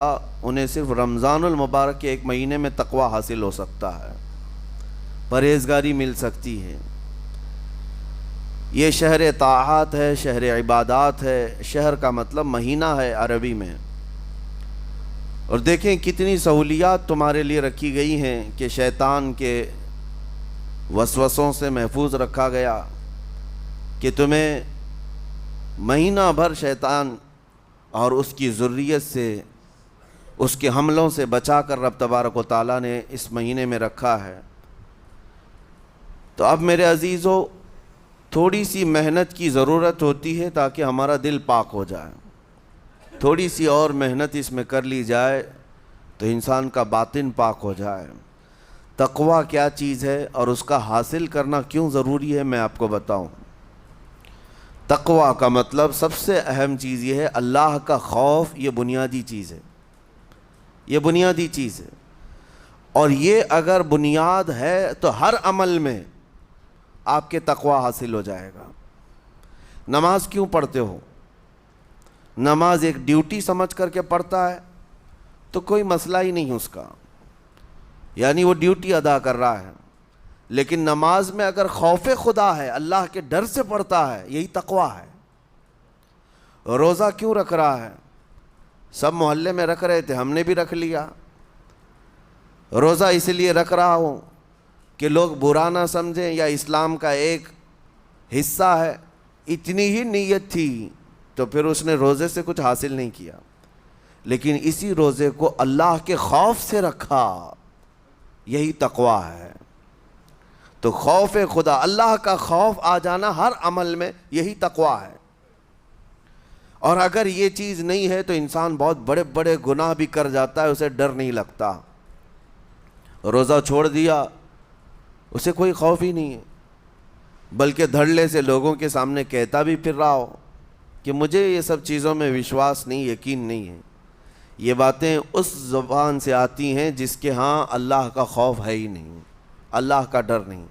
انہیں صرف رمضان المبارک کے ایک مہینے میں تقوی حاصل ہو سکتا ہے، پرہیزگاری مل سکتی ہے۔ یہ شہر طاعات ہے، شہر عبادات ہے، شہر کا مطلب مہینہ ہے عربی میں۔ اور دیکھیں کتنی سہولیات تمہارے لیے رکھی گئی ہیں کہ شیطان کے وسوسوں سے محفوظ رکھا گیا، کہ تمہیں مہینہ بھر شیطان اور اس کی ذریت سے، اس کے حملوں سے بچا کر رب تبارک و تعالیٰ نے اس مہینے میں رکھا ہے۔ تو اب میرے عزیزو، تھوڑی سی محنت کی ضرورت ہوتی ہے تاکہ ہمارا دل پاک ہو جائے۔ تھوڑی سی اور محنت اس میں کر لی جائے تو انسان کا باطن پاک ہو جائے۔ تقوی کیا چیز ہے اور اس کا حاصل کرنا کیوں ضروری ہے، میں آپ کو بتاؤں۔ تقوی کا مطلب سب سے اہم چیز یہ ہے، اللہ کا خوف۔ یہ بنیادی چیز ہے، یہ بنیادی چیز ہے۔ اور یہ اگر بنیاد ہے تو ہر عمل میں آپ کے تقوی حاصل ہو جائے گا۔ نماز کیوں پڑھتے ہو؟ نماز ایک ڈیوٹی سمجھ کر کے پڑھتا ہے تو کوئی مسئلہ ہی نہیں اس کا، یعنی وہ ڈیوٹی ادا کر رہا ہے۔ لیکن نماز میں اگر خوف خدا ہے، اللہ کے ڈر سے پڑھتا ہے، یہی تقوی ہے۔ روزہ کیوں رکھ رہا ہے؟ سب محلے میں رکھ رہے تھے، ہم نے بھی رکھ لیا۔ روزہ اس لیے رکھ رہا ہوں کہ لوگ برا نہ سمجھیں، یا اسلام کا ایک حصہ ہے۔ اتنی ہی نیت تھی تو پھر اس نے روزے سے کچھ حاصل نہیں کیا، لیکن اسی روزے کو اللہ کے خوف سے رکھا، یہی تقوی ہے۔ تو خوف خدا، اللہ کا خوف آ جانا ہر عمل میں، یہی تقوی ہے۔ اور اگر یہ چیز نہیں ہے تو انسان بہت بڑے بڑے گناہ بھی کر جاتا ہے، اسے ڈر نہیں لگتا۔ روزہ چھوڑ دیا، اسے کوئی خوف ہی نہیں ہے، بلکہ دھڑلے سے لوگوں کے سامنے کہتا بھی پھر رہا ہو کہ مجھے یہ سب چیزوں میں وشواس نہیں، یقین نہیں ہے۔ یہ باتیں اس زبان سے آتی ہیں جس کے ہاں اللہ کا خوف ہے ہی نہیں، اللہ کا ڈر نہیں۔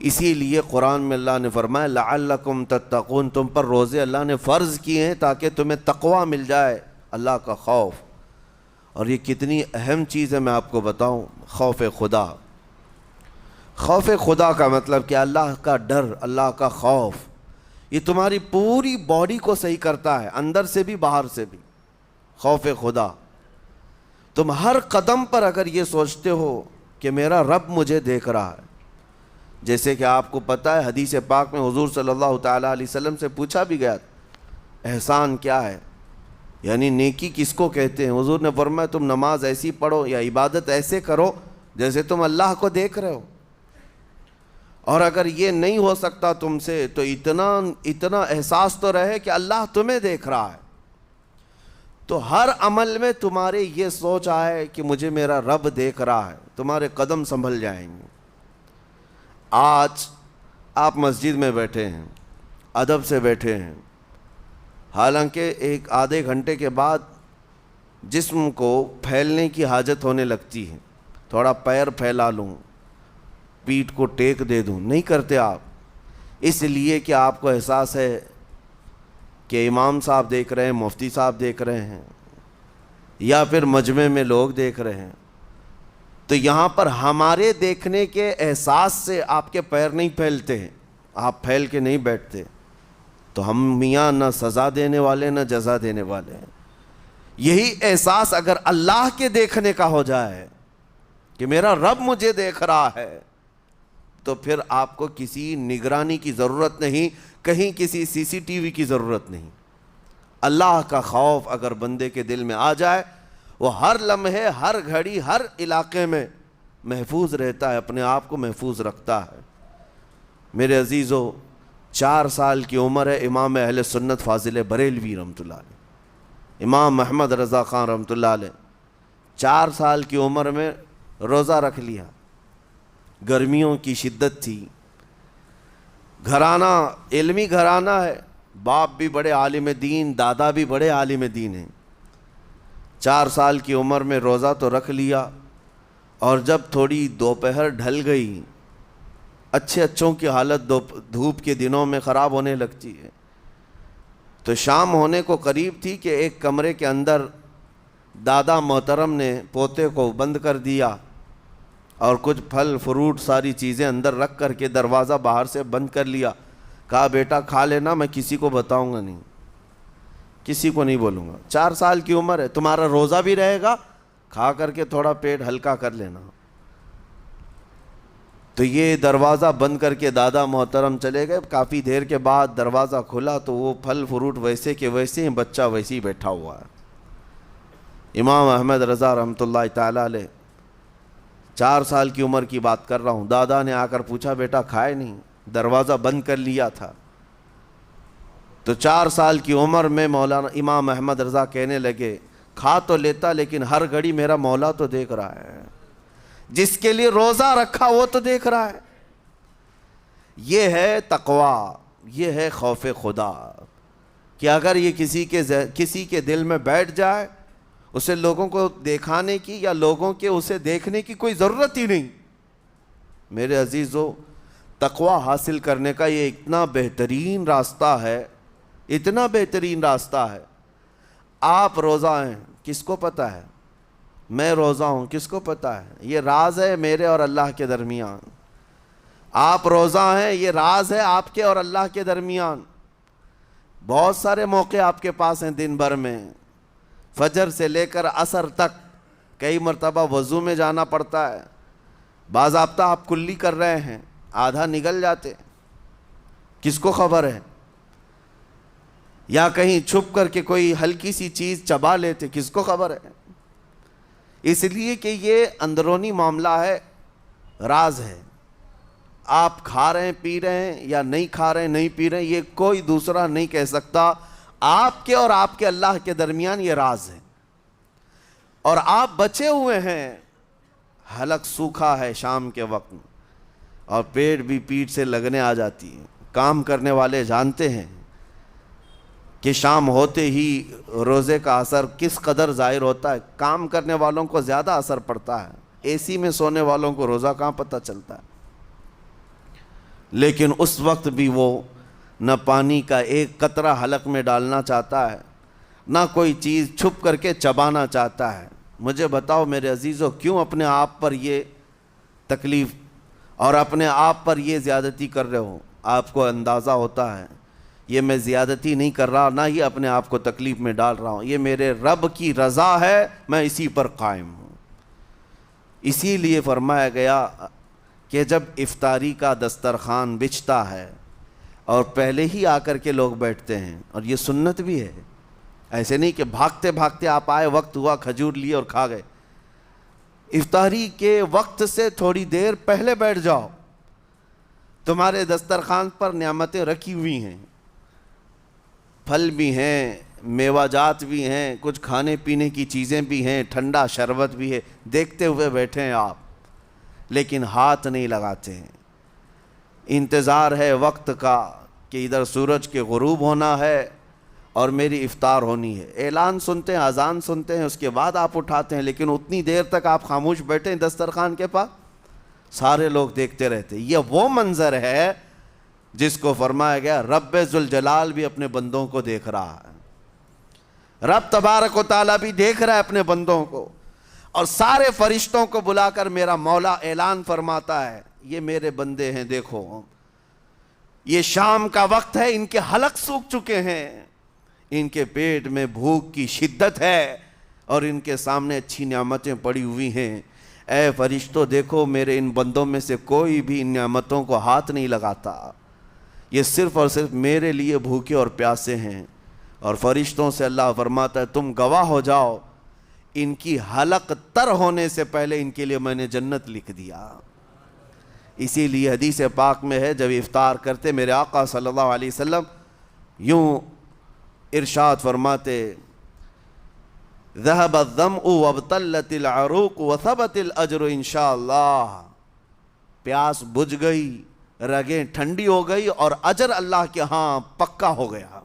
اسی لیے قرآن میں اللہ نے فرمایا لعلکم تتقون، تم پر روزے اللہ نے فرض کیے ہیں تاکہ تمہیں تقوی مل جائے، اللہ کا خوف۔ اور یہ کتنی اہم چیز ہے میں آپ کو بتاؤں، خوف خدا۔ خوف خدا کا مطلب کہ اللہ کا ڈر، اللہ کا خوف، یہ تمہاری پوری باڈی کو صحیح کرتا ہے، اندر سے بھی باہر سے بھی۔ خوف خدا، تم ہر قدم پر اگر یہ سوچتے ہو کہ میرا رب مجھے دیکھ رہا ہے، جیسے کہ آپ کو پتہ ہے حدیث پاک میں حضور صلی اللہ تعالیٰ علیہ وسلم سے پوچھا بھی گیا احسان کیا ہے، یعنی نیکی کس کو کہتے ہیں؟ حضور نے فرمایا تم نماز ایسی پڑھو یا عبادت ایسے کرو جیسے تم اللہ کو دیکھ رہے ہو۔ اور اگر یہ نہیں ہو سکتا تم سے تو اتنا احساس تو رہے کہ اللہ تمہیں دیکھ رہا ہے۔ تو ہر عمل میں تمہارے یہ سوچ آئے کہ مجھے میرا رب دیکھ رہا ہے، تمہارے قدم سنبھل جائیں گے۔ آج آپ مسجد میں بیٹھے ہیں، ادب سے بیٹھے ہیں، حالانکہ ایک آدھے گھنٹے کے بعد جسم کو پھیلنے کی حاجت ہونے لگتی ہے، تھوڑا پیر پھیلا لوں، پیٹھ کو ٹیک دے دوں، نہیں کرتے آپ، اس لیے کہ آپ کو احساس ہے کہ امام صاحب دیکھ رہے ہیں، مفتی صاحب دیکھ رہے ہیں، یا پھر مجمع میں لوگ دیکھ رہے ہیں۔ تو یہاں پر ہمارے دیکھنے کے احساس سے آپ کے پیر نہیں پھیلتے ہیں، آپ پھیل کے نہیں بیٹھتے۔ تو ہم میاں نہ سزا دینے والے نہ جزا دینے والے ہیں۔ یہی احساس اگر اللہ کے دیکھنے کا ہو جائے کہ میرا رب مجھے دیکھ رہا ہے، تو پھر آپ کو کسی نگرانی کی ضرورت نہیں، کہیں کسی سی سی ٹی وی کی ضرورت نہیں۔ اللہ کا خوف اگر بندے کے دل میں آ جائے، وہ ہر لمحے، ہر گھڑی، ہر علاقے میں محفوظ رہتا ہے، اپنے آپ کو محفوظ رکھتا ہے۔ میرے عزیزو، 4 سال کی عمر ہے امام اہل سنت فاضل بریلوی رحمۃ اللہ علیہ، امام محمد رضا خان رحمۃ اللہ علیہ، 4 سال کی عمر میں روزہ رکھ لیا۔ گرمیوں کی شدت تھی، گھرانہ علمی گھرانہ ہے، باپ بھی بڑے عالم دین، دادا بھی بڑے عالم دین ہیں۔ 4 سال کی عمر میں روزہ تو رکھ لیا، اور جب تھوڑی دوپہر ڈھل گئی، اچھوں کی حالت دھوپ کے دنوں میں خراب ہونے لگتی ہے، تو شام ہونے کو قریب تھی کہ ایک کمرے کے اندر دادا محترم نے پوتے کو بند کر دیا اور کچھ پھل فروٹ ساری چیزیں اندر رکھ کر کے دروازہ باہر سے بند کر لیا. کہا بیٹا کھا لینا, میں کسی کو بتاؤں گا نہیں, کسی کو نہیں بولوں گا. 4 سال کی عمر ہے, تمہارا روزہ بھی رہے گا, کھا کر کے تھوڑا پیٹ ہلکا کر لینا. تو یہ دروازہ بند کر کے دادا محترم چلے گئے. کافی دیر کے بعد دروازہ کھلا تو وہ پھل فروٹ ویسے کہ ویسے ہیں, بچہ ویسے ہی بیٹھا ہوا ہے. امام احمد رضا رحمۃ اللہ تعالیٰ علیہ, 4 سال کی عمر کی بات کر رہا ہوں. دادا نے آ کر پوچھا بیٹا کھائے نہیں, دروازہ بند کر لیا تھا. تو 4 سال کی عمر میں مولانا امام احمد رضا کہنے لگے کھا تو لیتا لیکن ہر گھڑی میرا مولا تو دیکھ رہا ہے, جس کے لیے روزہ رکھا وہ تو دیکھ رہا ہے. یہ ہے تقویٰ, یہ ہے خوف خدا, کہ اگر یہ کسی کے دل میں بیٹھ جائے, اسے لوگوں کو دکھانے کی یا لوگوں کے اسے دیکھنے کی کوئی ضرورت ہی نہیں. میرے عزیزو, تقویٰ حاصل کرنے کا یہ اتنا بہترین راستہ ہے, اتنا بہترین راستہ ہے. آپ روزہ ہیں, کس کو پتہ ہے؟ میں روزہ ہوں, کس کو پتہ ہے؟ یہ راز ہے میرے اور اللہ کے درمیان. آپ روزہ ہیں, یہ راز ہے آپ کے اور اللہ کے درمیان. بہت سارے موقع آپ کے پاس ہیں دن بھر میں, فجر سے لے کر عصر تک. کئی مرتبہ وضو میں جانا پڑتا ہے, باضابطہ آپ کلی کر رہے ہیں, آدھا نگل جاتے, کس کو خبر ہے؟ یا کہیں چھپ کر کے کوئی ہلکی سی چیز چبا لیتے, کس کو خبر ہے؟ اس لیے کہ یہ اندرونی معاملہ ہے, راز ہے. آپ کھا رہے ہیں پی رہے ہیں یا نہیں کھا رہے ہیں نہیں پی رہے ہیں, یہ کوئی دوسرا نہیں کہہ سکتا. آپ کے اور آپ کے اللہ کے درمیان یہ راز ہے. اور آپ بچے ہوئے ہیں, حلق سوکھا ہے شام کے وقت میں, اور پیٹ بھی پیٹ سے لگنے آ جاتی ہے. کام کرنے والے جانتے ہیں کہ شام ہوتے ہی روزے کا اثر کس قدر ظاہر ہوتا ہے. کام کرنے والوں کو زیادہ اثر پڑتا ہے, اے سی میں سونے والوں کو روزہ کہاں پتہ چلتا ہے. لیکن اس وقت بھی وہ نہ پانی کا ایک قطرہ حلق میں ڈالنا چاہتا ہے, نہ کوئی چیز چھپ کر کے چبانا چاہتا ہے. مجھے بتاؤ میرے عزیزو, کیوں اپنے آپ پر یہ تکلیف اور اپنے آپ پر یہ زیادتی کر رہے ہو؟ آپ کو اندازہ ہوتا ہے یہ میں زیادتی نہیں کر رہا, نہ ہی اپنے آپ کو تکلیف میں ڈال رہا ہوں, یہ میرے رب کی رضا ہے, میں اسی پر قائم ہوں. اسی لیے فرمایا گیا کہ جب افطاری کا دسترخوان بچھتا ہے اور پہلے ہی آ کر کے لوگ بیٹھتے ہیں, اور یہ سنت بھی ہے, ایسے نہیں کہ بھاگتے بھاگتے آپ آئے, وقت ہوا کھجور لیے اور کھا گئے. افطاری کے وقت سے تھوڑی دیر پہلے بیٹھ جاؤ, تمہارے دسترخوان پر نعمتیں رکھی ہوئی ہیں, پھل بھی ہیں, میوہ جات بھی ہیں, کچھ کھانے پینے کی چیزیں بھی ہیں, ٹھنڈا شربت بھی ہے, دیکھتے ہوئے بیٹھے ہیں آپ, لیکن ہاتھ نہیں لگاتے ہیں. انتظار ہے وقت کا کہ ادھر سورج کے غروب ہونا ہے اور میری افطار ہونی ہے. اعلان سنتے ہیں, اذان سنتے ہیں, اس کے بعد آپ اٹھاتے ہیں, لیکن اتنی دیر تک آپ خاموش بیٹھے ہیں دسترخوان کے پاس, سارے لوگ دیکھتے رہتے. یہ وہ منظر ہے جس کو فرمایا گیا رب ذوالجلال بھی اپنے بندوں کو دیکھ رہا ہے, رب تبارک و تعالیٰ بھی دیکھ رہا ہے اپنے بندوں کو. اور سارے فرشتوں کو بلا کر میرا مولا اعلان فرماتا ہے, یہ میرے بندے ہیں, دیکھو یہ شام کا وقت ہے, ان کے حلق سوکھ چکے ہیں, ان کے پیٹ میں بھوک کی شدت ہے, اور ان کے سامنے اچھی نعمتیں پڑی ہوئی ہیں. اے فرشتوں دیکھو, میرے ان بندوں میں سے کوئی بھی ان نعمتوں کو ہاتھ نہیں لگاتا, یہ صرف اور صرف میرے لیے بھوکے اور پیاسے ہیں. اور فرشتوں سے اللہ فرماتا ہے تم گواہ ہو جاؤ, ان کی حلق تر ہونے سے پہلے ان کے لیے میں نے جنت لکھ دیا. اسی لیے حدیث پاک میں ہے, جب افطار کرتے میرے آقا صلی اللہ علیہ وسلم یوں ارشاد فرماتے, ذهب الظمأ وابتلت العروق وثبت الاجر انشاءاللہ. پیاس بجھ گئی, رگیں ٹھنڈی ہو گئی, اور اجر اللہ کے ہاں پکا ہو گیا.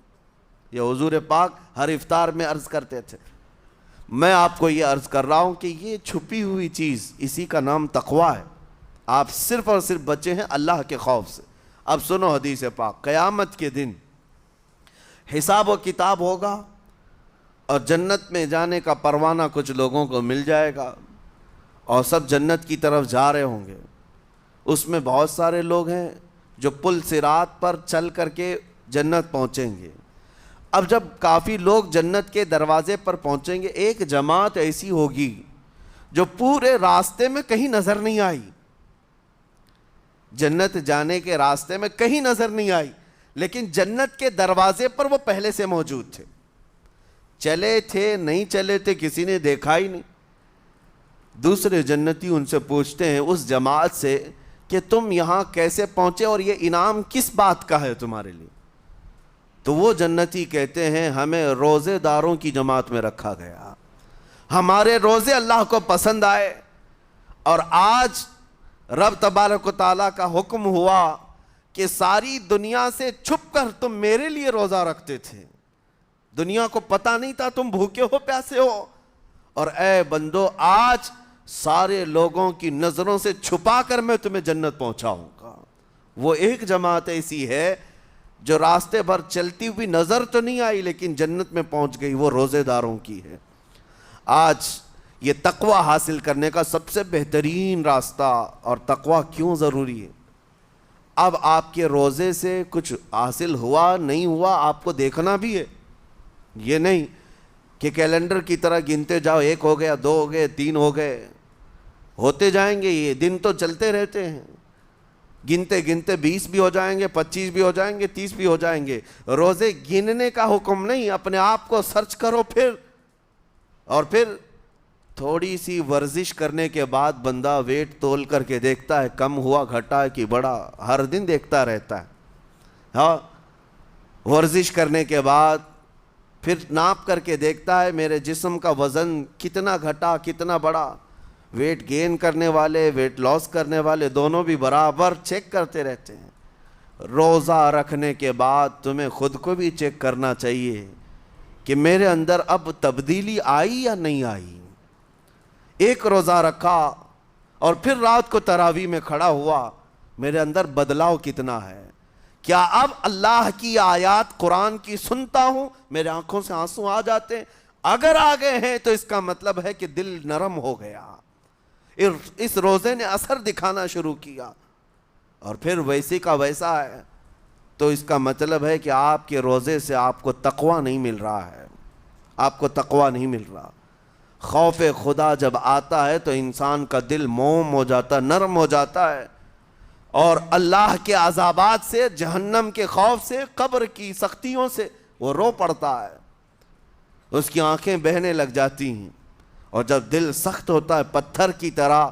یہ حضور پاک ہر افطار میں عرض کرتے تھے. میں آپ کو یہ عرض کر رہا ہوں کہ یہ چھپی ہوئی چیز, اسی کا نام تقویٰ ہے. آپ صرف اور صرف بچے ہیں اللہ کے خوف سے. اب سنو حدیث پاک, قیامت کے دن حساب و کتاب ہوگا, اور جنت میں جانے کا پروانہ کچھ لوگوں کو مل جائے گا اور سب جنت کی طرف جا رہے ہوں گے۔ اس میں بہت سارے لوگ ہیں جو پل صراط پر چل کر کے جنت پہنچیں گے۔ اب جب کافی لوگ جنت کے دروازے پر پہنچیں گے، ایک جماعت ایسی ہوگی جو پورے راستے میں کہیں نظر نہیں آئی، جنت جانے کے راستے میں کہیں نظر نہیں آئی، لیکن جنت کے دروازے پر وہ پہلے سے موجود تھے، چلے تھے نہیں چلے تھے کسی نے دیکھا ہی نہیں۔ دوسرے جنتی ان سے پوچھتے ہیں اس جماعت سے کہ تم یہاں کیسے پہنچے اور یہ انعام کس بات کا ہے تمہارے لیے؟ تو وہ جنتی کہتے ہیں ہمیں روزے داروں کی جماعت میں رکھا گیا، ہمارے روزے اللہ کو پسند آئے، اور آج رب تبارک و تعالیٰ کا حکم ہوا کہ ساری دنیا سے چھپ کر تم میرے لیے روزہ رکھتے تھے، دنیا کو پتہ نہیں تھا تم بھوکے ہو پیاسے ہو، اور اے بندو آج سارے لوگوں کی نظروں سے چھپا کر میں تمہیں جنت پہنچاؤں گا۔ وہ ایک جماعت ایسی ہے جو راستے بھر چلتی ہوئی نظر تو نہیں آئی لیکن جنت میں پہنچ گئی، وہ روزے داروں کی ہے۔ آج یہ تقوی حاصل کرنے کا سب سے بہترین راستہ، اور تقوی کیوں ضروری ہے؟ اب آپ کے روزے سے کچھ حاصل ہوا نہیں ہوا آپ کو دیکھنا بھی ہے، یہ نہیں کہ کیلنڈر کی طرح گنتے جاؤ، 1 ہو گیا، 2 ہو گئے، 3 ہو گئے، ہوتے جائیں گے، یہ دن تو چلتے رہتے ہیں، گنتے گنتے 20 بھی ہو جائیں گے، 25 بھی ہو جائیں گے، 30 بھی ہو جائیں گے۔ روزے گننے کا حکم نہیں، اپنے آپ کو سرچ کرو پھر تھوڑی سی ورزش کرنے کے بعد بندہ ویٹ تول کر کے دیکھتا ہے کم ہوا گھٹا ہے کہ بڑا، ہر دن دیکھتا رہتا ہے۔ ہاں، ورزش کرنے کے بعد پھر ناپ کر کے دیکھتا ہے میرے جسم کا وزن کتنا گھٹا کتنا بڑا۔ ویٹ گین کرنے والے ویٹ لاس کرنے والے دونوں بھی برابر چیک کرتے رہتے ہیں۔ روزہ رکھنے کے بعد تمہیں خود کو بھی چیک کرنا چاہیے کہ میرے اندر اب تبدیلی آئی یا نہیں آئی۔ ایک روزہ رکھا اور پھر رات کو تراویح میں کھڑا ہوا، میرے اندر بدلاؤ کتنا ہے؟ کیا اب اللہ کی آیات قرآن کی سنتا ہوں، میرے آنکھوں سے آنسو آ جاتے ہیں؟ اگر آ گئے ہیں تو اس کا مطلب ہے کہ دل نرم ہو گیا، اس روزے نے اثر دکھانا شروع کیا، اور پھر ویسے کا ویسا ہے، تو اس کا مطلب ہے کہ آپ کے روزے سے آپ کو تقوی نہیں مل رہا ہے، آپ کو تقوی نہیں مل رہا۔ خوف خدا جب آتا ہے تو انسان کا دل موم ہو جاتا، نرم ہو جاتا ہے، اور اللہ کے عذابات سے، جہنم کے خوف سے، قبر کی سختیوں سے وہ رو پڑتا ہے، اس کی آنکھیں بہنے لگ جاتی ہیں، اور جب دل سخت ہوتا ہے پتھر کی طرح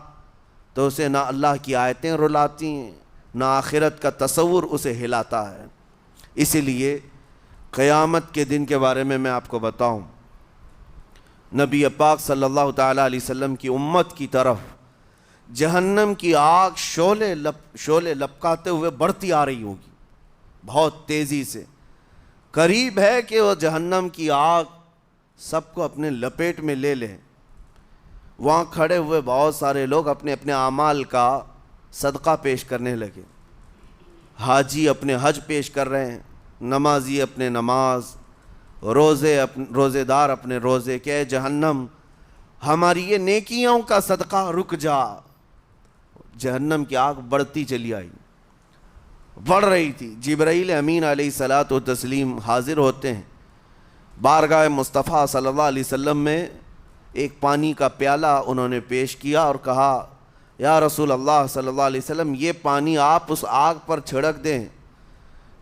تو اسے نہ اللہ کی آیتیں رلاتی ہیں نہ آخرت کا تصور اسے ہلاتا ہے۔ اسی لیے قیامت کے دن کے بارے میں آپ کو بتاؤں، نبی پاک صلی اللہ تعالیٰ علیہ وسلم کی امت کی طرف جہنم کی آگ شعلے لپکاتے ہوئے بڑھتی آ رہی ہوگی، بہت تیزی سے، قریب ہے کہ وہ جہنم کی آگ سب کو اپنے لپیٹ میں لے لیں۔ وہاں کھڑے ہوئے بہت سارے لوگ اپنے اپنے اعمال کا صدقہ پیش کرنے لگے، حاجی اپنے حج پیش کر رہے ہیں، نمازی اپنے نماز، روزے دار اپنے روزے، کہ اے جہنم ہماری یہ نیکیوں کا صدقہ رک جا۔ جہنم کی آگ بڑھتی چلی آئی، بڑھ رہی تھی۔ جبرائیل امین علیہ الصلاۃ والتسلیم حاضر ہوتے ہیں بارگاہ مصطفیٰ صلی اللہ علیہ وسلم میں، ایک پانی کا پیالہ انہوں نے پیش کیا اور کہا یا رسول اللہ صلی اللہ علیہ وسلم یہ پانی آپ اس آگ پر چھڑک دیں۔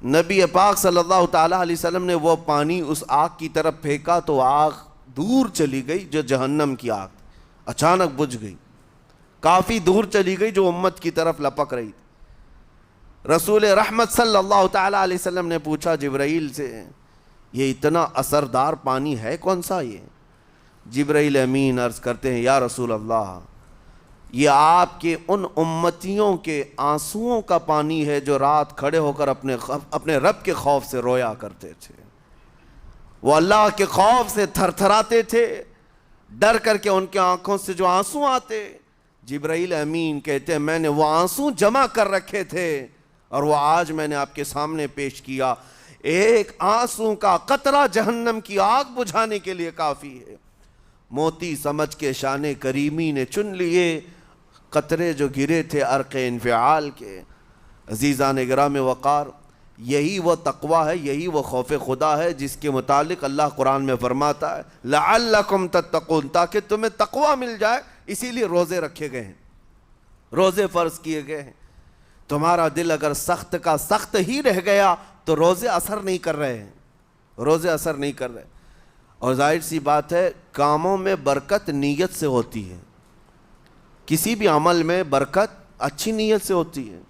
نبی پاک صلی اللہ تعالیٰ علیہ وسلم نے وہ پانی اس آگ کی طرف پھینکا تو آگ دور چلی گئی، جو جہنم کی آگ اچانک بجھ گئی، کافی دور چلی گئی جو امت کی طرف لپک رہی تھی۔ رسول رحمت صلی اللہ تعالیٰ علیہ وسلم نے پوچھا جبرائیل سے یہ اتنا اثردار پانی ہے کون سا؟ یہ جبرائیل امین عرض کرتے ہیں یا رسول اللہ یہ آپ کے ان امتیوں کے آنسوؤں کا پانی ہے جو رات کھڑے ہو کر اپنے رب کے خوف سے رویا کرتے تھے، وہ اللہ کے خوف سے تھر تھراتے تھے، ڈر کر کے ان کے آنکھوں سے جو آنسو آتے۔ جبرائیل امین کہتے ہیں میں نے وہ آنسو جمع کر رکھے تھے اور وہ آج میں نے آپ کے سامنے پیش کیا۔ ایک آنسو کا قطرہ جہنم کی آگ بجھانے کے لیے کافی ہے۔ موتی سمجھ کے شان کریمی نے چن لیے قطرے جو گرے تھے عرق انفعال کے۔ عزیزان گرام وقار، یہی وہ تقوی ہے، یہی وہ خوف خدا ہے جس کے متعلق اللہ قرآن میں فرماتا ہے لعلکم تتقون، تاکہ تمہیں تقوی مل جائے، اسی لیے روزے رکھے گئے ہیں، روزے فرض کیے گئے ہیں۔ تمہارا دل اگر سخت کا سخت ہی رہ گیا تو روزے اثر نہیں کر رہے ہیں، روزے اثر نہیں کر رہے۔ اور ظاہر سی بات ہے کاموں میں برکت نیت سے ہوتی ہے، کسی بھی عمل میں برکت اچھی نیت سے ہوتی ہے۔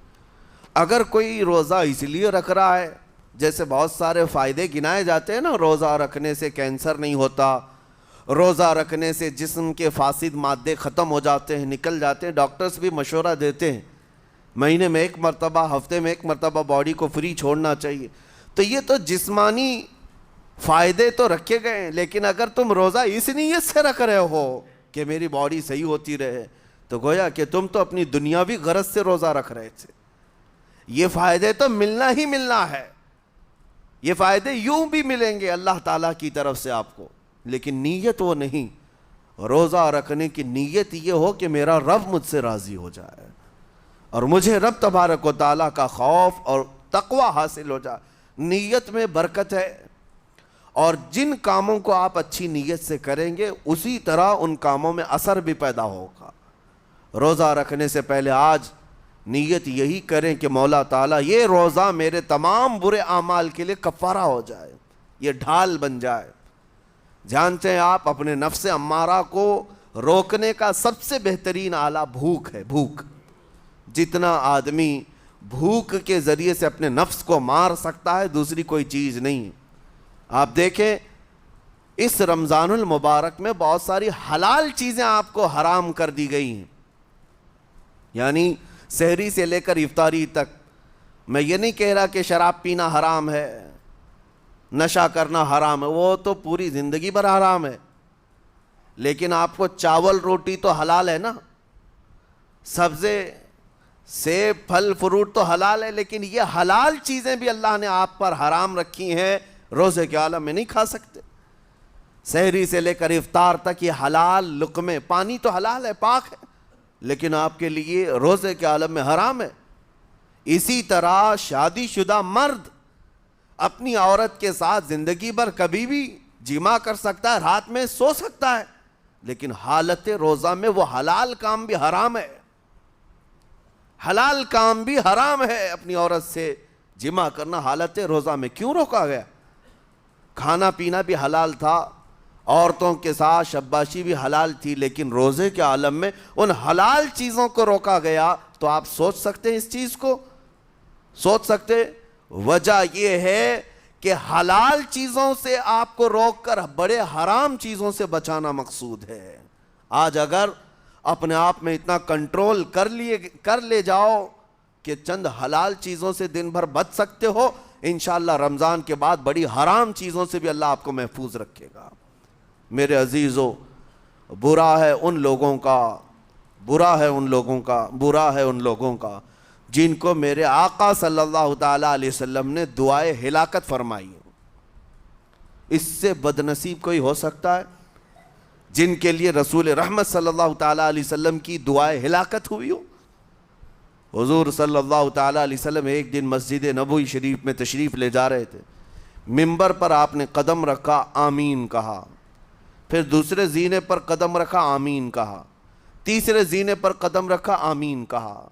اگر کوئی روزہ اس لیے رکھ رہا ہے، جیسے بہت سارے فائدے گنائے جاتے ہیں نا، روزہ رکھنے سے کینسر نہیں ہوتا، روزہ رکھنے سے جسم کے فاسد مادے ختم ہو جاتے ہیں، نکل جاتے ہیں، ڈاکٹرز بھی مشورہ دیتے ہیں مہینے میں ایک مرتبہ، ہفتے میں ایک مرتبہ باڈی کو فری چھوڑنا چاہیے۔ تو یہ تو جسمانی فائدے تو رکھے گئے ہیں، لیکن اگر تم روزہ اس نیت سے رکھ رہے ہو کہ میری باڈی صحیح ہوتی رہے، تو گویا کہ تم تو اپنی دنیاوی غرض سے روزہ رکھ رہے تھے۔ یہ فائدے تو ملنا ہی ملنا ہے، یہ فائدے یوں بھی ملیں گے اللہ تعالیٰ کی طرف سے آپ کو، لیکن نیت وہ نہیں۔ روزہ رکھنے کی نیت یہ ہو کہ میرا رب مجھ سے راضی ہو جائے اور مجھے رب تبارک و تعالیٰ کا خوف اور تقوی حاصل ہو جائے۔ نیت میں برکت ہے، اور جن کاموں کو آپ اچھی نیت سے کریں گے اسی طرح ان کاموں میں اثر بھی پیدا ہوگا۔ روزہ رکھنے سے پہلے آج نیت یہی کریں کہ مولا تعالیٰ یہ روزہ میرے تمام برے اعمال کے لیے کفارہ ہو جائے، یہ ڈھال بن جائے۔ جانتے ہیں آپ اپنے نفس امارہ کو روکنے کا سب سے بہترین آلہ بھوک ہے، بھوک۔ جتنا آدمی بھوک کے ذریعے سے اپنے نفس کو مار سکتا ہے دوسری کوئی چیز نہیں۔ آپ دیکھیں اس رمضان المبارک میں بہت ساری حلال چیزیں آپ کو حرام کر دی گئی ہیں، یعنی سحری سے لے کر افطاری تک۔ میں یہ نہیں کہہ رہا کہ شراب پینا حرام ہے، نشہ کرنا حرام ہے، وہ تو پوری زندگی بھر حرام ہے، لیکن آپ کو چاول روٹی تو حلال ہے نا، سبزے سیب پھل فروٹ تو حلال ہے، لیکن یہ حلال چیزیں بھی اللہ نے آپ پر حرام رکھی ہیں، روزے کے عالم میں نہیں کھا سکتے۔ سحری سے لے کر افطار تک یہ حلال لقمے، پانی تو حلال ہے، پاک ہے، لیکن آپ کے لیے روزے کے عالم میں حرام ہے۔ اسی طرح شادی شدہ مرد اپنی عورت کے ساتھ زندگی بھر کبھی بھی جمع کر سکتا ہے، رات میں سو سکتا ہے، لیکن حالت روزہ میں وہ حلال کام بھی حرام ہے، حلال کام بھی حرام ہے۔ اپنی عورت سے جمع کرنا حالت روزہ میں کیوں روکا گیا؟ کھانا پینا بھی حلال تھا، عورتوں کے ساتھ شباشی بھی حلال تھی، لیکن روزے کے عالم میں ان حلال چیزوں کو روکا گیا۔ تو آپ سوچ سکتے ہیں اس چیز کو، سوچ سکتے؟ وجہ یہ ہے کہ حلال چیزوں سے آپ کو روک کر بڑے حرام چیزوں سے بچانا مقصود ہے۔ آج اگر اپنے آپ میں اتنا کنٹرول کر لے جاؤ کہ چند حلال چیزوں سے دن بھر بچ سکتے ہو، انشاءاللہ رمضان کے بعد بڑی حرام چیزوں سے بھی اللہ آپ کو محفوظ رکھے گا۔ میرے عزیزو، برا ہے ان لوگوں کا جن کو میرے آقا صلی اللہ تعالیٰ علیہ وسلم نے دعائے ہلاکت فرمائی۔ اس سے بدنصیب کوئی ہو سکتا ہے؟ جن کے لیے رسول رحمت صلی اللہ تعالیٰ علیہ وسلم کی دعائے ہلاکت ہوئی ہو۔ حضور صلی اللہ تعالیٰ علیہ وسلم ایک دن مسجد نبوی شریف میں تشریف لے جا رہے تھے، منبر پر آپ نے قدم رکھا، آمین کہا، پھر دوسرے زینے پر قدم رکھا، آمین کہا، تیسرے زینے پر قدم رکھا، آمین کہا۔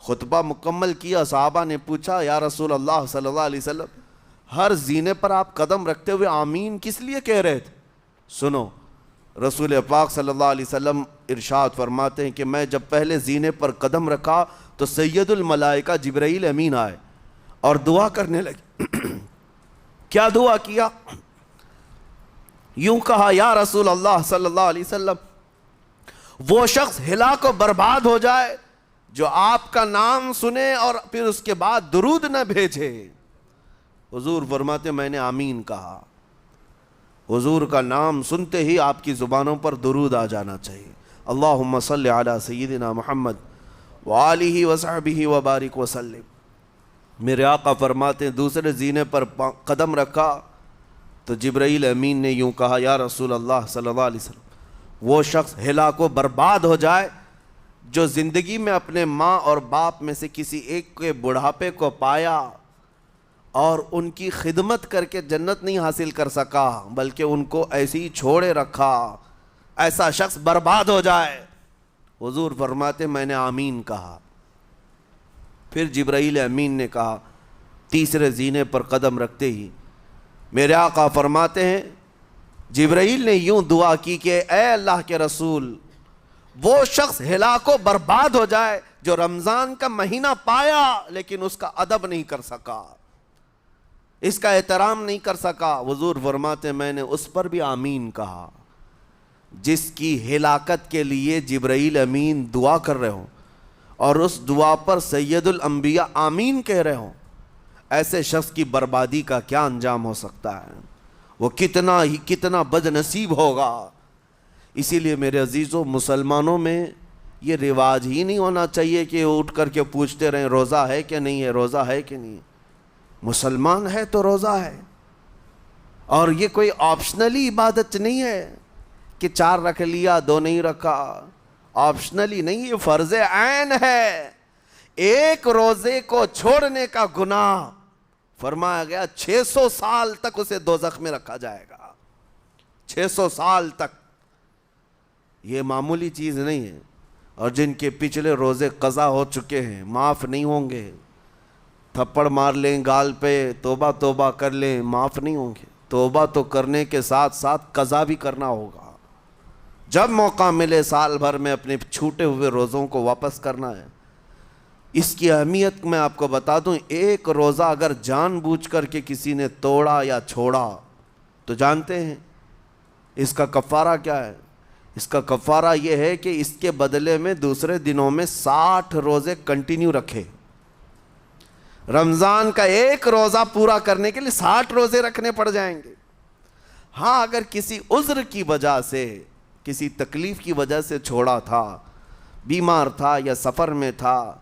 خطبہ مکمل کیا، صحابہ نے پوچھا یا رسول اللہ صلی اللہ علیہ وسلم ہر زینے پر آپ قدم رکھتے ہوئے آمین کس لیے کہہ رہے تھے؟ سنو، رسول پاک صلی اللہ علیہ وسلم ارشاد فرماتے ہیں کہ میں جب پہلے زینے پر قدم رکھا تو سید الملائکہ جبرائیل امین آئے اور دعا کرنے لگے۔ کیا دعا کیا؟ یوں کہا، یا رسول اللہ صلی اللہ علیہ وسلم وہ شخص ہلاک و برباد ہو جائے جو آپ کا نام سنے اور پھر اس کے بعد درود نہ بھیجے۔ حضور فرماتے میں نے آمین کہا۔ حضور کا نام سنتے ہی آپ کی زبانوں پر درود آ جانا چاہیے۔ اللہم صلی علی سیدنا محمد وآلہ وصحبہ وبارک وسلم۔ میرے آقا فرماتے ہیں دوسرے زینے پر قدم رکھا تو جبرائیل امین نے یوں کہا یا رسول اللہ صلی اللہ علیہ وسلم وہ شخص ہلاک و برباد ہو جائے جو زندگی میں اپنے ماں اور باپ میں سے کسی ایک کے بڑھاپے کو پایا اور ان کی خدمت کر کے جنت نہیں حاصل کر سکا بلکہ ان کو ایسے ہی چھوڑے رکھا، ایسا شخص برباد ہو جائے۔ حضور فرماتے میں نے آمین کہا۔ پھر جبرائیل امین نے کہا تیسرے زینے پر قدم رکھتے ہی میرے آقا فرماتے ہیں جبرائیل نے یوں دعا کی کہ اے اللہ کے رسول وہ شخص ہلاک و برباد ہو جائے جو رمضان کا مہینہ پایا لیکن اس کا ادب نہیں کر سکا، اس کا احترام نہیں کر سکا۔ حضور فرماتے میں نے اس پر بھی آمین کہا۔ جس کی ہلاکت کے لیے جبرائیل امین دعا کر رہے ہوں اور اس دعا پر سید الانبیاء آمین کہہ رہے ہوں، ایسے شخص کی بربادی کا کیا انجام ہو سکتا ہے؟ وہ کتنا بد نصیب ہوگا۔ اسی لیے میرے عزیزوں مسلمانوں میں یہ رواج ہی نہیں ہونا چاہیے کہ اٹھ کر کے پوچھتے رہیں روزہ ہے کہ نہیں ہے، روزہ ہے کہ نہیں ہے۔ مسلمان ہے تو روزہ ہے، اور یہ کوئی آپشنلی عبادت نہیں ہے کہ 4 رکھ لیا 2 نہیں رکھا، آپشنلی نہیں، یہ فرض عین ہے۔ ایک روزے کو چھوڑنے کا گناہ فرمایا گیا 600 سال تک اسے دوزخ میں رکھا جائے گا، 600 سال تک۔ یہ معمولی چیز نہیں ہے، اور جن کے پچھلے روزے قضا ہو چکے ہیں معاف نہیں ہوں گے، تھپڑ مار لیں گال پہ، توبہ توبہ کر لیں، معاف نہیں ہوں گے۔ توبہ تو کرنے کے ساتھ ساتھ قضا بھی کرنا ہوگا، جب موقع ملے سال بھر میں اپنے چھوٹے ہوئے روزوں کو واپس کرنا ہے۔ اس کی اہمیت میں آپ کو بتا دوں، ایک روزہ اگر جان بوجھ کر کے کسی نے توڑا یا چھوڑا تو جانتے ہیں اس کا کفارہ کیا ہے؟ اس کا کفارہ یہ ہے کہ اس کے بدلے میں دوسرے دنوں میں 60 روزے کنٹینیو رکھے۔ رمضان کا ایک روزہ پورا کرنے کے لیے 60 روزے رکھنے پڑ جائیں گے۔ ہاں اگر کسی عذر کی وجہ سے، کسی تکلیف کی وجہ سے چھوڑا تھا، بیمار تھا یا سفر میں تھا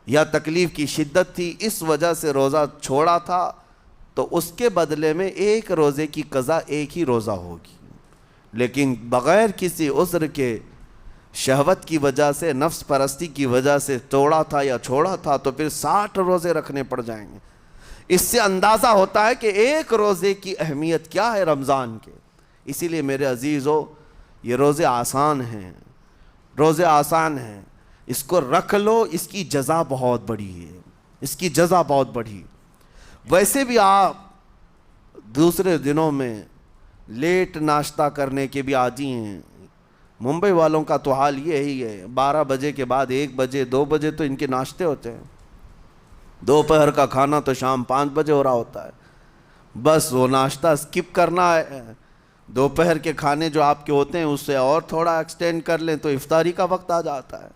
یا تکلیف کی شدت تھی، اس وجہ سے روزہ چھوڑا تھا، تو اس کے بدلے میں ایک روزے کی قضا ایک ہی روزہ ہوگی۔ لیکن بغیر کسی عذر کے، شہوت کی وجہ سے، نفس پرستی کی وجہ سے توڑا تھا یا چھوڑا تھا تو پھر 60 روزے رکھنے پڑ جائیں گے۔ اس سے اندازہ ہوتا ہے کہ ایک روزے کی اہمیت کیا ہے رمضان کے۔ اسی لیے میرے عزیزو یہ روزے آسان ہیں، روزے آسان ہیں، اس کو رکھ لو، اس کی جزا بہت بڑی ہے، اس کی جزا بہت بڑی۔ ویسے بھی آپ دوسرے دنوں میں لیٹ ناشتہ کرنے کے بھی عادی ہیں۔ ممبئی والوں کا تو حال یہ ہی ہے، 12 بجے کے بعد 1 بجے 2 بجے تو ان کے ناشتے ہوتے ہیں، دوپہر کا کھانا تو شام 5 بجے ہو رہا ہوتا ہے۔ بس وہ ناشتہ سکپ کرنا ہے، دوپہر کے کھانے جو آپ کے ہوتے ہیں اس سے اور تھوڑا ایکسٹینڈ کر لیں تو افطاری کا وقت آ جاتا ہے۔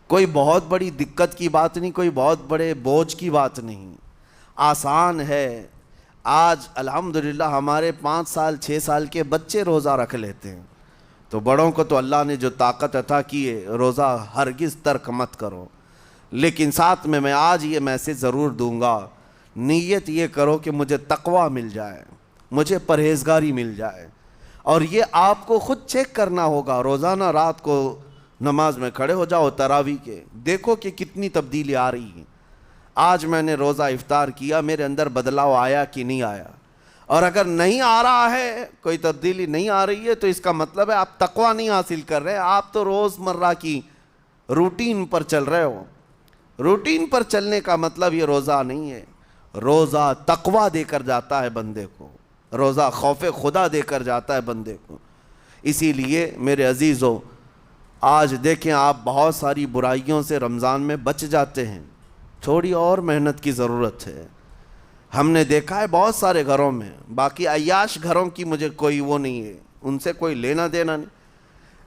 کوئی بہت بڑی دقت کی بات نہیں، کوئی بہت بڑے بوجھ کی بات نہیں، آسان ہے۔ آج الحمدللہ ہمارے 5 سال 6 سال کے بچے روزہ رکھ لیتے ہیں، تو بڑوں کو تو اللہ نے جو طاقت عطا کی ہے، روزہ ہرگز ترک مت کرو۔ لیکن ساتھ میں آج یہ میسیج ضرور دوں گا، نیت یہ کرو کہ مجھے تقویٰ مل جائے، مجھے پرہیزگاری مل جائے، اور یہ آپ کو خود چیک کرنا ہوگا۔ روزانہ رات کو نماز میں کھڑے ہو جاؤ تراویح کے، دیکھو کہ کتنی تبدیلی آ رہی ہے۔ آج میں نے روزہ افطار کیا، میرے اندر بدلاؤ آیا کہ نہیں آیا؟ اور اگر نہیں آ رہا ہے، کوئی تبدیلی نہیں آ رہی ہے، تو اس کا مطلب ہے آپ تقویٰ نہیں حاصل کر رہے، آپ تو روز مرہ کی روٹین پر چل رہے ہو۔ روٹین پر چلنے کا مطلب یہ روزہ نہیں ہے۔ روزہ تقویٰ دے کر جاتا ہے بندے کو، روزہ خوف خدا دے کر جاتا ہے بندے کو۔ اسی لیے میرے عزیزو آج دیکھیں آپ بہت ساری برائیوں سے رمضان میں بچ جاتے ہیں، تھوڑی اور محنت کی ضرورت ہے۔ ہم نے دیکھا ہے بہت سارے گھروں میں، باقی عیاش گھروں کی مجھے کوئی وہ نہیں ہے، ان سے کوئی لینا دینا نہیں،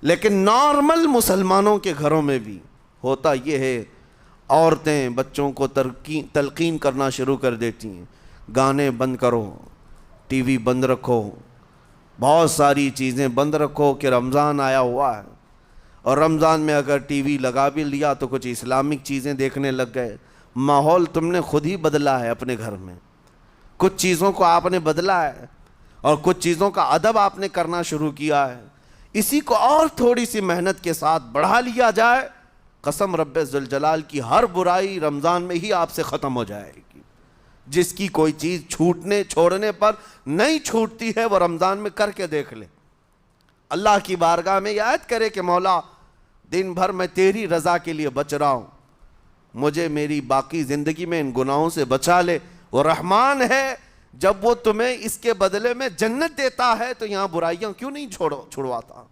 لیکن نارمل مسلمانوں کے گھروں میں بھی ہوتا یہ ہے، عورتیں بچوں کو تلقین کرنا شروع کر دیتی ہیں، گانے بند کرو، ٹی وی بند رکھو، بہت ساری چیزیں بند رکھو کہ رمضان آیا ہوا ہے۔ اور رمضان میں اگر ٹی وی لگا بھی لیا تو کچھ اسلامک چیزیں دیکھنے لگ گئے، ماحول تم نے خود ہی بدلا ہے اپنے گھر میں، کچھ چیزوں کو آپ نے بدلا ہے اور کچھ چیزوں کا ادب آپ نے کرنا شروع کیا ہے، اسی کو اور تھوڑی سی محنت کے ساتھ بڑھا لیا جائے، قسم رب ذوالجلال کی ہر برائی رمضان میں ہی آپ سے ختم ہو جائے گی۔ جس کی کوئی چیز چھوڑنے پر نہیں چھوٹتی ہے وہ رمضان میں کر کے دیکھ لے، اللہ کی بارگاہ میں یاد کرے کہ مولا دن بھر میں تیری رضا کے لیے بچ رہا ہوں، مجھے میری باقی زندگی میں ان گناہوں سے بچا لے۔ وہ رحمان ہے، جب وہ تمہیں اس کے بدلے میں جنت دیتا ہے تو یہاں برائیاں کیوں نہیں چھڑواتا؟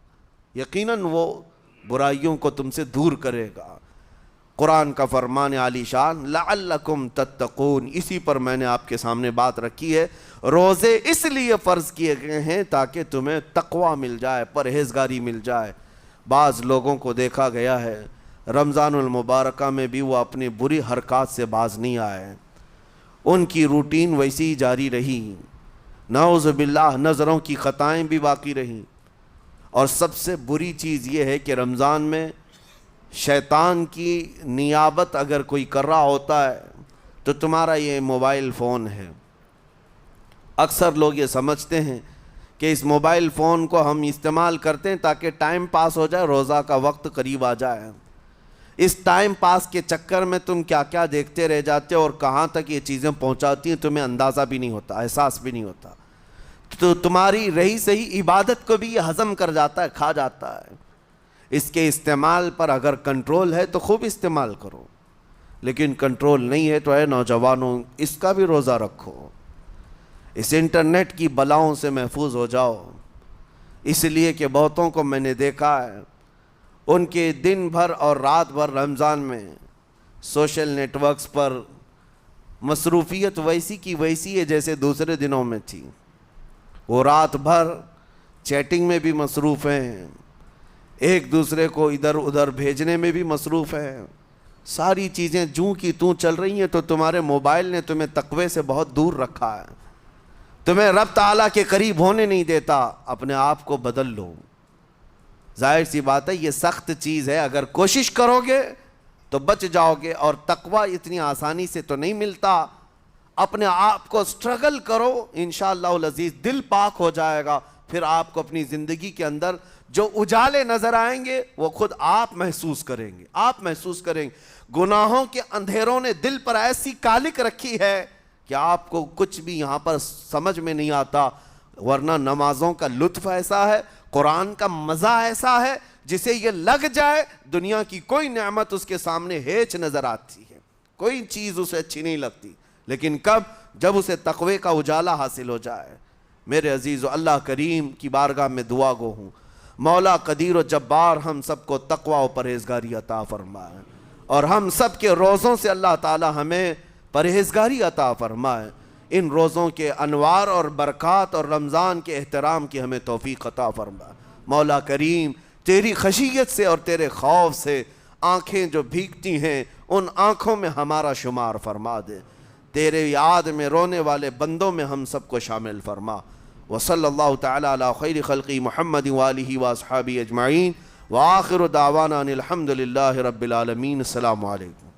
یقیناً وہ برائیوں کو تم سے دور کرے گا۔ قرآن کا فرمان عالی شان لعلکم تتقون، اسی پر میں نے آپ کے سامنے بات رکھی ہے۔ روزے اس لیے فرض کیے گئے ہیں تاکہ تمہیں تقوی مل جائے، پرہیزگاری مل جائے۔ بعض لوگوں کو دیکھا گیا ہے رمضان المبارکہ میں بھی وہ اپنی بری حرکات سے باز نہیں آئے، ان کی روٹین ویسی ہی جاری رہی، نعوذ باللہ نظروں کی خطائیں بھی باقی رہیں۔ اور سب سے بری چیز یہ ہے کہ رمضان میں شیطان کی نیابت اگر کوئی کر رہا ہوتا ہے تو تمہارا یہ موبائل فون ہے۔ اکثر لوگ یہ سمجھتے ہیں کہ اس موبائل فون کو ہم استعمال کرتے ہیں تاکہ ٹائم پاس ہو جائے، روزہ کا وقت قریب آ جائے۔ اس ٹائم پاس کے چکر میں تم کیا کیا دیکھتے رہ جاتے ہو اور کہاں تک یہ چیزیں پہنچاتی ہیں تمہیں اندازہ بھی نہیں ہوتا، احساس بھی نہیں ہوتا، تو تمہاری رہی صحیح عبادت کو بھی یہ ہضم کر جاتا ہے، کھا جاتا ہے۔ اس کے استعمال پر اگر کنٹرول ہے تو خوب استعمال کرو، لیکن کنٹرول نہیں ہے تو اے نوجوانوں اس کا بھی روزہ رکھو، اس انٹرنیٹ کی بلاؤں سے محفوظ ہو جاؤ۔ اس لیے کہ بہتوں کو میں نے دیکھا ہے ان کے دن بھر اور رات بھر رمضان میں سوشل نیٹ ورکس پر مصروفیت ویسی کی ویسی ہے جیسے دوسرے دنوں میں تھی۔ وہ رات بھر چیٹنگ میں بھی مصروف ہیں، ایک دوسرے کو ادھر ادھر بھیجنے میں بھی مصروف ہیں، ساری چیزیں جوں کی توں چل رہی ہیں۔ تو تمہارے موبائل نے تمہیں تقوی سے بہت دور رکھا ہے، تمہیں رب تعالیٰ کے قریب ہونے نہیں دیتا۔ اپنے آپ کو بدل لو۔ ظاہر سی بات ہے یہ سخت چیز ہے، اگر کوشش کرو گے تو بچ جاؤ گے، اور تقوی اتنی آسانی سے تو نہیں ملتا۔ اپنے آپ کو سٹرگل کرو، انشاءاللہ العزیز دل پاک ہو جائے گا، پھر آپ کو اپنی زندگی کے اندر جو اجالے نظر آئیں گے وہ خود آپ محسوس کریں گے، آپ محسوس کریں گے۔ گناہوں کے اندھیروں نے دل پر ایسی کالک رکھی ہے کہ آپ کو کچھ بھی یہاں پر سمجھ میں نہیں آتا، ورنہ نمازوں کا لطف ایسا ہے، قرآن کا مزہ ایسا ہے، جسے یہ لگ جائے دنیا کی کوئی نعمت اس کے سامنے ہیچ نظر آتی ہے، کوئی چیز اسے اچھی نہیں لگتی، لیکن کب؟ جب اسے تقوی کا اجالا حاصل ہو جائے۔ میرے عزیزو، اللہ کریم کی بارگاہ میں دعا گو ہوں، مولا قدیر و جبار ہم سب کو تقوی و پرہیزگاری عطا فرمائے، اور ہم سب کے روزوں سے اللہ تعالی ہمیں پرہیزگاری عطا فرمائے۔ ان روزوں کے انوار اور برکات اور رمضان کے احترام کی ہمیں توفیق عطا فرمائے۔ مولا کریم تیری خشیت سے اور تیرے خوف سے آنکھیں جو بھیگتی ہیں ان آنکھوں میں ہمارا شمار فرما دے، تیرے یاد میں رونے والے بندوں میں ہم سب کو شامل فرما۔ وصلی اللہ تعالی علی خیر خلقی محمد وآلہ واصحابہ اجمعین، وآخر دعوانا ان الحمد للہ رب العالمین۔ السلام علیکم۔